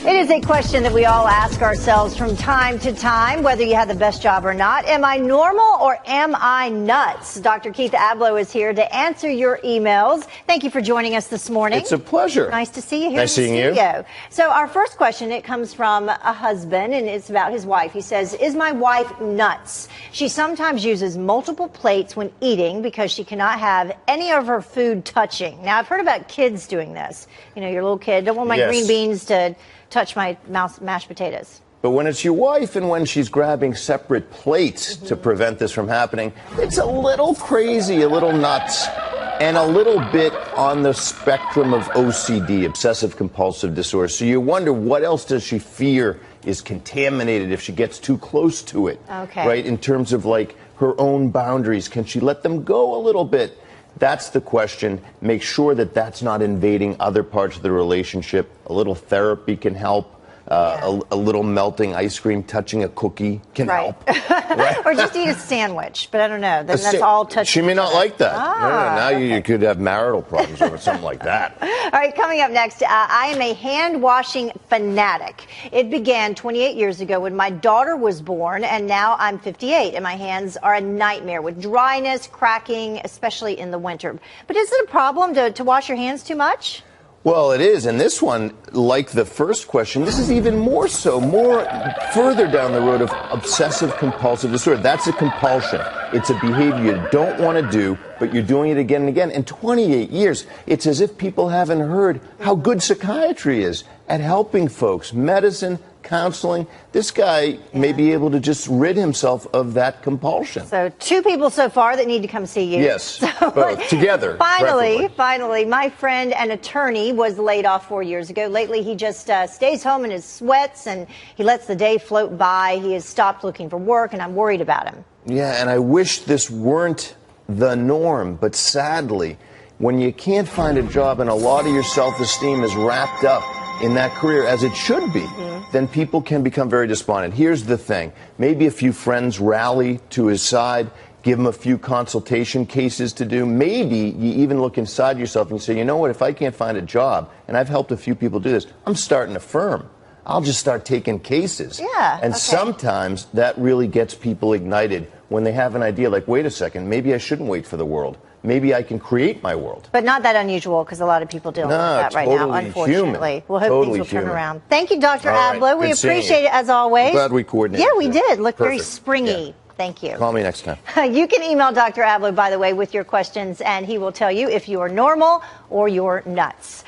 It is a question that we all ask ourselves from time to time, whether you have the best job or not. Am I normal or am I nuts? Dr. Keith Abloh is here to answer your emails. Thank you for joining us this morning. It's a pleasure. Nice to see you here nice in the seeing studio. You. So our first question, it comes from a husband, and it's about his wife. He says, is my wife nuts? She sometimes uses multiple plates when eating because she cannot have any of her food touching. Now, I've heard about kids doing this. You know, your little kid, don't want my green beans to touch my mashed potatoes. But when it's your wife and when she's grabbing separate plates to prevent this from happening, it's a little crazy, a little nuts, and a little bit on the spectrum of OCD, obsessive compulsive disorder. So you wonder, what else does she fear is contaminated if she gets too close to it? Okay. Right? In terms of like her own boundaries, can she let them go a little bit? That's the question. Make sure that that's not invading other parts of the relationship. A little therapy can help. A little melting ice cream, touching a cookie can help. Right? Or just eat a sandwich, but I don't know. Then that's all touching. She may not like that. Now okay. you could have marital problems over something like that. All right, coming up next, I am a hand-washing fanatic. It began 28 years ago when my daughter was born, and now I'm 58, and my hands are a nightmare with dryness, cracking, especially in the winter. But is it a problem to wash your hands too much? Well, it is, and this one, like the first question, this is even more so, further down the road of obsessive compulsive disorder. That's a compulsion. It's a behavior you don't want to do, but you're doing it again and again. In 28 years, it's as if people haven't heard how good psychiatry is at helping folks. Medicine, counseling. This guy may be able to just rid himself of that compulsion. So 2 people so far that need to come see you. Yes, so, both together. Finally, my friend, an attorney, was laid off 4 years ago. Lately, he just stays home in his sweats and he lets the day float by. He has stopped looking for work, and I'm worried about him. Yeah, and I wish this weren't the norm, but sadly, when you can't find a job and a lot of your self-esteem is wrapped up in that career, as it should be, then people can become very despondent. Here's the thing. Maybe a few friends rally to his side, give him a few consultation cases to do. Maybe you even look inside yourself and you say, you know what, if I can't find a job, and I've helped a few people do this, I'm starting a firm. I'll just start taking cases. Yeah. And sometimes that really gets people ignited when they have an idea like, wait a second, maybe I shouldn't wait for the world. Maybe I can create my world. But not that unusual, because a lot of people deal with that right now, unfortunately. Human. We'll hope things will turn around. Thank you, Dr. Abloh. We appreciate it as always. I'm glad we coordinated. Yeah, we did. Look very springy. Yeah. Thank you. Call me next time. You can email Dr. Abloh, by the way, with your questions, and he will tell you if you are normal or you're nuts.